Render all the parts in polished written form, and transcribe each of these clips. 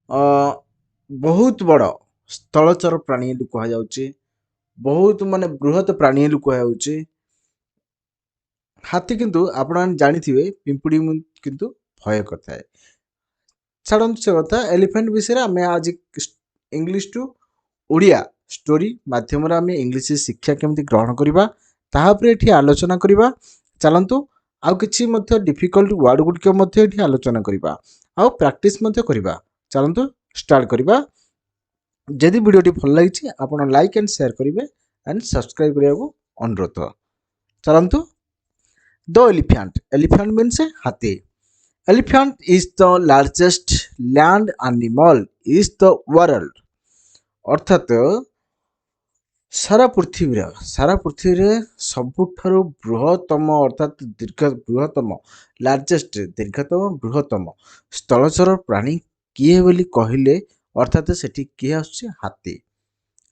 अ, बहुत बड़ स्थलचर प्राणी कह जाउची बहुत माने बृहत प्राणी कह जाउची हाथी किंतु आपण जानिथिबे पिंपुड़ी किंतु भय करता है छाड़ନ୍ତୁ से कथा एलिफेंट विषय आम आज इंग्लिश टू ओडिया स्टोरी माध्यम आम इंग्लिश शिक्षा केमती ग्रहण करवा तापर ये आलोचना करवा चलतु आउ किछि मध्य डिफिकल्ट वर्ड गुड़िक ये आलोचना करवा आउ प्रैक्टिस करवा चलतु स्टार्ट करवा जदि वीडियोटी भल लगी आप लाइक एंड शेयर करेंगे एंड सब्सक्राइब करने को अनुरोध चलतु द एलिफेंट एलिफेंट मीन्स हाथी elephant is the largest land animal is the world अर्थात सारा पृथ्वी सबुठारु बृहत्तम अर्थात बृहत्तम लार्जेस्ट दीर्घतम बृहत्तम स्थलचर प्राणी किए बोली कहले अर्थात सेठी किए आछे हाथी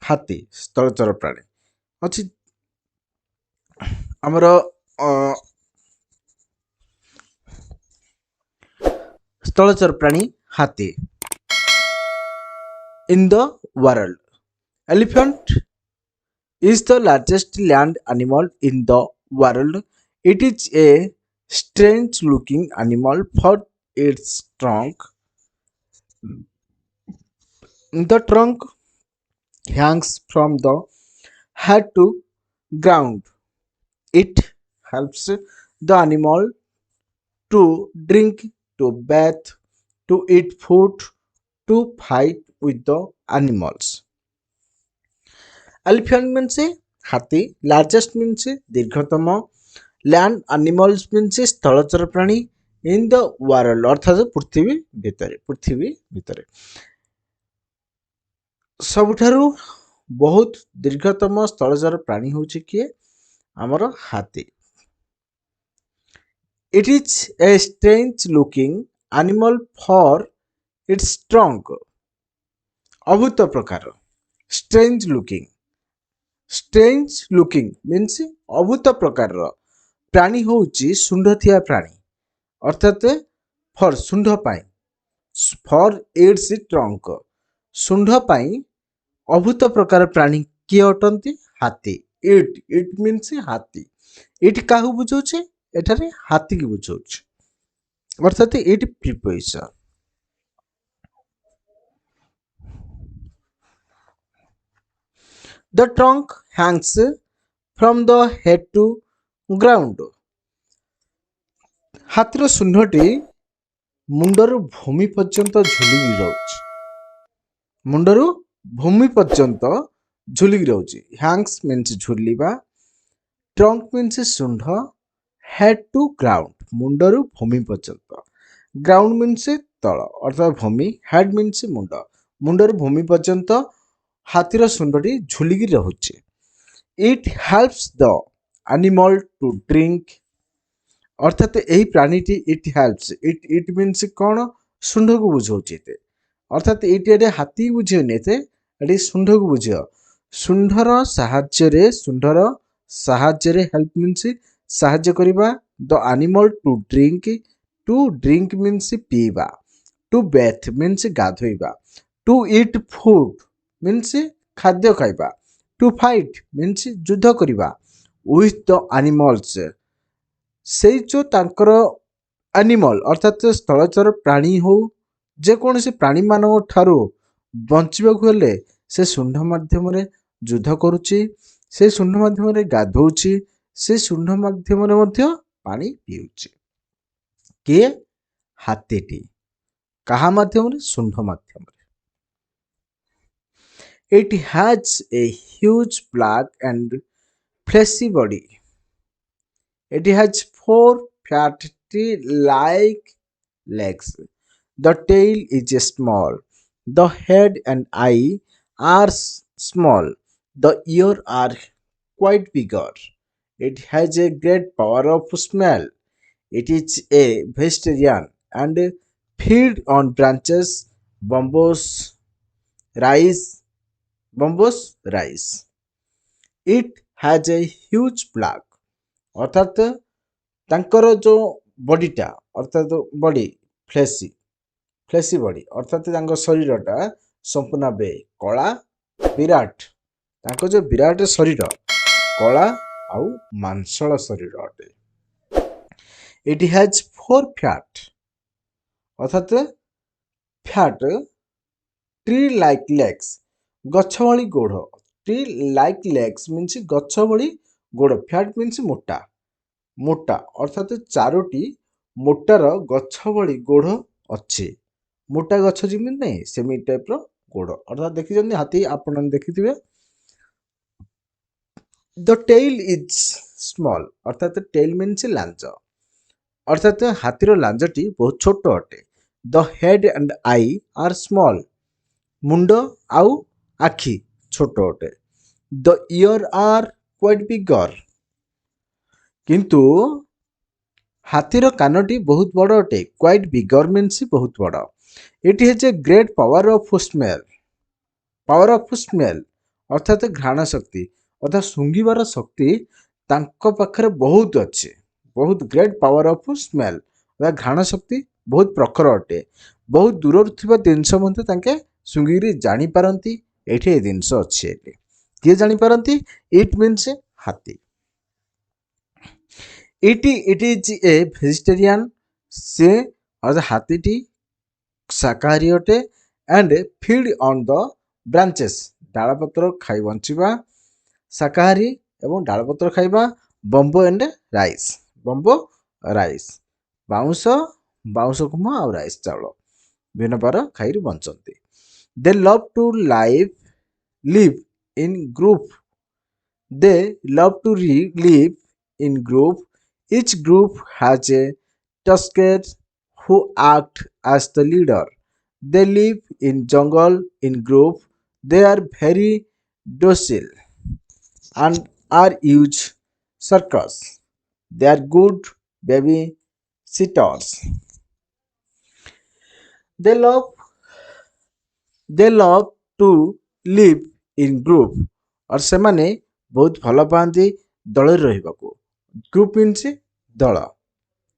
हाथी स्थलचर प्राणी अछि हमर स्थलचर प्राणी हाथी in the world. Elephant is the largest land animal in the world. It is a strange looking animal for its trunk. The trunk hangs from the head to ground. It helps the animal to drink, to bathe, to eat food, to fight with the animals. Elephant means हाथी largest means दीर्घतम land animals means स्थलचर प्राणी in the world अर्थात पृथ्वी भितर सबुठारु बहुत दीर्घतम स्थलचर प्राणी होची किए हमर हाथी it is a strange looking animal for its trunk अभूत प्रकार स्ट्रेंज लुकिंग मीन्स अभूत प्रकार प्राणी होची सुंढ थिया प्राणी अर्थात फॉर सुंढ पाई फॉर इट्स ट्रंक सुंढ पाई अभूत प्रकार प्राणी किए अटंती हाथी इट मीन्स हाथी इट काहू बुझाउछे एठारे हाथी की बुझाउछे अर्थात it preposition The trunk hangs from the head to ground. ହାତୀର ଶୁଣ୍ଢଟି ମୁଣ୍ଡରୁ ଭୂମି ପର୍ଯ୍ୟନ୍ତ ଝୁଲିକି ରହୁଛି ମୁଣ୍ଡରୁ ଭୂମି ପର୍ଯ୍ୟନ୍ତ ଝୁଲିକି ରହୁଛି ହ୍ୟାଙ୍ଗସ୍ ମିନ୍ସ ଝୁଲିବା ଟ୍ରଙ୍କ ମିନ୍ସ ଶୁଣ୍ଢ ହେଡ୍ ଟୁ ଗ୍ରାଉଣ୍ଡ ମୁଣ୍ଡରୁ ଭୂମି ପର୍ଯ୍ୟନ୍ତ ଗ୍ରାଉଣ୍ଡ ମିନ୍ସ ତଳ ଅର୍ଥାତ୍ ଭୂମି ହେଡ୍ ମିନ୍ସ ମୁଣ୍ଡ ମୁଣ୍ଡରୁ ଭୂମି ପର୍ଯ୍ୟନ୍ତ ହାତୀର ଶୁଣ୍ଢଟି ଝୁଲିକି ରହୁଛି ଇଟ୍ ହେଲ୍ପସ୍ ଦ ଆନିମଲ୍ ଟୁ ଡ୍ରିଙ୍କ ଅର୍ଥାତ୍ ଏହି ପ୍ରାଣୀଟି ଇଟ୍ ହେଲ୍ପସ୍ ଇଟ୍ ମିନ୍ସ କ'ଣ ଶୁଣ୍ଢକୁ ବୁଝାଉଛି ଏତେ ଅର୍ଥାତ୍ ଏଇଠି ଏଠି ହାତୀ ବୁଝିବନି ଏତେ ଏଠି ଶୁଣ୍ଢକୁ ବୁଝିବ ଶୁଣ୍ଢର ସାହାଯ୍ୟରେ ହେଲ୍ପ ମିନ୍ସ ସାହାଯ୍ୟ କରିବା ଦ ଆନିମଲ୍ ଟୁ ଡ୍ରିଙ୍କ ମିନ୍ସ ପିଇବା ଟୁ ବେଥ୍ ମିନ୍ସ ଗାଧୋଇବା ଟୁ ଇଟ୍ ଫୁଡ୍ ମିନ୍ସ ଖାଦ୍ୟ ଖାଇବା ଟୁ ଫାଇଟ୍ ମିନ୍ସ ଯୁଦ୍ଧ କରିବା ୱିଥ୍ ଦ ଆନିମଲ୍ସ ସେଇ ଯେଉଁ ତାଙ୍କର ଆନିମଲ୍ ଅର୍ଥାତ୍ ସ୍ଥଳଚର ପ୍ରାଣୀ ହଉ ଯେକୌଣସି ପ୍ରାଣୀମାନଙ୍କ ଠାରୁ ବଞ୍ଚିବାକୁ ହେଲେ ସେ ଶୁଣ୍ଢ ମାଧ୍ୟମରେ ଯୁଦ୍ଧ କରୁଛି ସେ ଶୁଣ୍ଢ ମାଧ୍ୟମରେ ଗାଧୋଉଛି ସେ ଶୁଣ୍ଢ ମାଧ୍ୟମରେ ମଧ୍ୟ ପାଣି ପିଉଛି କିଏ ହାତୀଟି କାହା ମାଧ୍ୟମରେ ଶୁଣ୍ଢ ମାଧ୍ୟମରେ It has a huge black and fleshy body. It has 4 fat tree-like legs. The tail is small. The head and eye are small. The ears are quite bigger. It has a great power of smell. It is a vegetarian and feed on branches, bamboos, rice, it has a huge black अर्थात तांकर जो बॉडीटा अर्थात body fleshy fleshy body अर्थात शरीरटा संपूर्ण बे कला विराट जो विराट शरीर कला आउ मांसल शरीर अटे इट हैज 4 फैट अर्थात फैट ट्री लाइक लेग्स गछ भली गोड़ ट्री लाइक लेग्स मीन्स गछ भली गोड़ फैट मीन्स मोटा मोटा अर्थात 4टी मोटार गछ भली गोड़ अच्छे मोटा गछ जमी नहीं सेमी टाइप रो गोड़ अर्थात देखी हाथी आपन देखिथिबे द टेल इज स्मॉल अर्थात टेल मीन्स लांज अर्थात हाथीर लांजटी बहुत छोट अटे the head and I R small मुंड आउ आखि छोट अटे द इयर आर क्वाइट बिगर किंतु हाथीर कानटी बहुत बड़ अटे क्वाइट बिगर मीन्स बहुत बड़ it has a great power of smell अर्थात घ्राण शक्ति अर्थात सूंघिबार शक्ति तांको पाखरे बहुत अच्छे बहुत ग्रेट पावर ऑफ स्मेल अर्थात घ्राण शक्ति बहुत प्रखर अटे बहुत दूर थिबा जिनस मते तांके सूंघिरी जानि पारंती एठी ए जिनस अछि एठी के जानि पारंती इट मीन्स हाथी इट इज ए वेजिटेरियन से अर्थात हाथीटी शाकाहारी अटे and feed on the branches डालपत्र खाई बंचिबा शाकाहारी एवं डालपत्र खाइबा बंबो एंड राइस बाउंस कुमा और राइस चावल विभिन्न प्रकार खाई बंचती they love to live in group they love to live in group each group has a tusker who act as the leader they live in jungle in group they are very docile and are used circus they are good baby sitters they love they love to live in group और सेमाने बहुत भल पाती दल रहिबाकू group means दल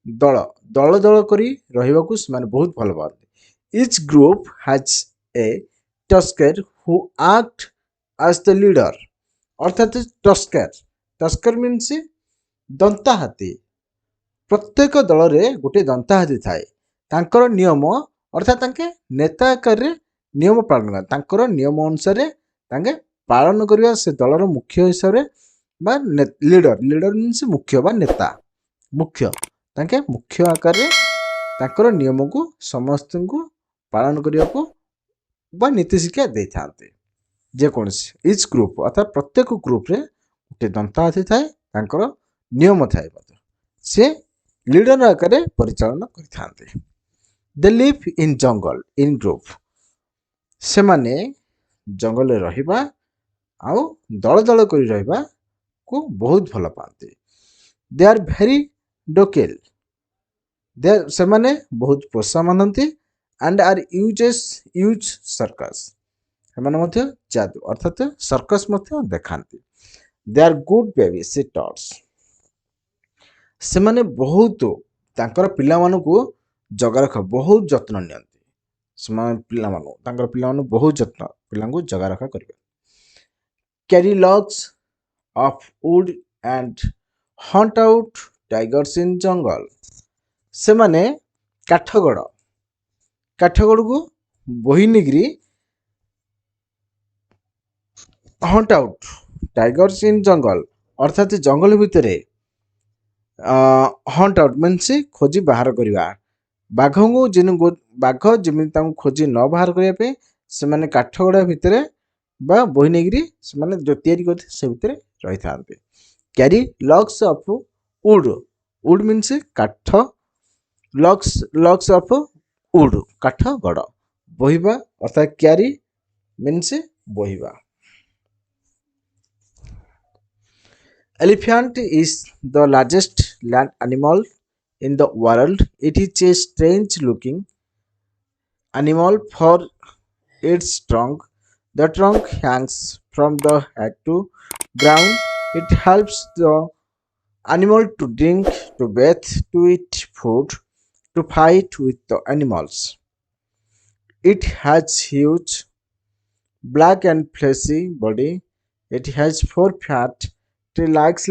दल दल दल करी रहिबाकू सेमाने बहुत भल पाती each group has a tusker who act as the leader अर्थात टस्कर मीन्स दंता हाथी प्रत्येक दल रे गोटे दंता हाथी थाए तांकर नियम अर्थात तांके नेता आकार नियम पालन कर तांकर नियम अनुसार तांके पालन करिया से दलर मुख्य हिसाब रे बा लीडर मीन्स मुख्य बा नेता मुख्य तांके मुख्य आकार रे तांकर नियम को समस्त को पालन करिया को बा नीति शिक्षा दे थांते जे कोनसी इच ग्रुप अर्थात प्रत्येक ग्रुप रे गोटे दंता हाथी थाए तांकर नियम थाए से लीडर आकार रे परिचालन करिथांते they live in jungle in group से माने जंगल रे रहिबा आउ दल दल करी रहिबा को बहुत भल पाते दे आर भेरी डोकेल दे से माने बहुत पोषा मानती एंड आर यूज सर्कस से जादू अर्थात सर्कस देखाती they are good baby sitters से माने बहुत तांकर पिला मानकू जगा रखा बहुत जत्न नियंती से पिला मानू तांकर पिला मानू बहुत जत्न पिला जगा रखा करिवे carry logs of wood and hunt out tigers in jungle से माने काठगड़ को बोही निगरी हंट आउट टाइगर्स इन जंगल अर्थात जंगल भितर हंट आउट मीन्स खोजी बाहर करवा बाघ को जिन बाघ जमी खोजी न बाहर करने से माने काठगड़ा भितर बा बोही निगरी से माने जो तैयारी करते से भितर रही था carry logs of wood means काठ लॉग्स ऑफ वुड काठ गड़ बोहिबा अर्थात कैरी मीन्स बोहिबा elephant is the largest land animal in the world. It is a strange looking animal for its trunk. The trunk hangs from the head to ground. It helps the animal to drink, to bathe, to eat food, to fight with the animals. It has huge black and fleshy body. It has four fat like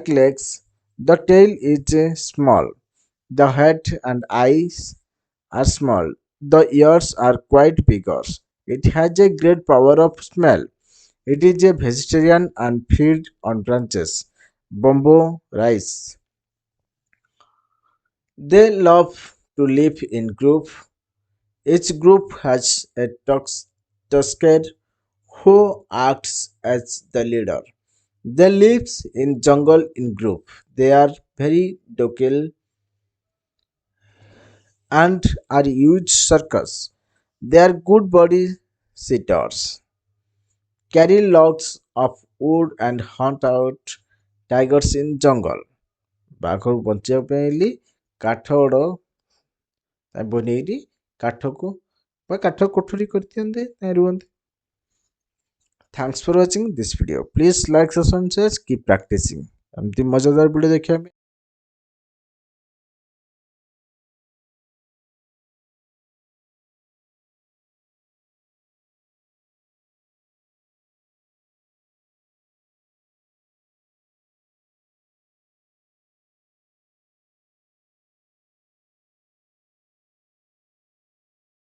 legs. The tail is small. The head and eyes are small. The ears are quite bigger. It has a great power of smell. It is a vegetarian and feed on branches, bamboo, rice. They love to live in group. Each group has a tusked who acts as the leader. They live in jungle in group. They are very docile and are huge circus. They are good body sitters. Carry logs of wood and hunt out tigers in jungle. ବାଘ ବଞ୍ଚିବା ପାଇଁ ହେଲେ କାଠ ଗୁଡ଼ ବନେଇକି କାଠକୁ ବା କାଠ କୋଠରୀ କରିଦିଅନ୍ତେ ରୁହନ୍ତେ। Thanks for watching this video. Please like, subscribe, and share. Keep practicing. ଏମିତି ମଜାଦାର ଭିଡ଼ିଓ ଦେଖିବା ପାଇଁ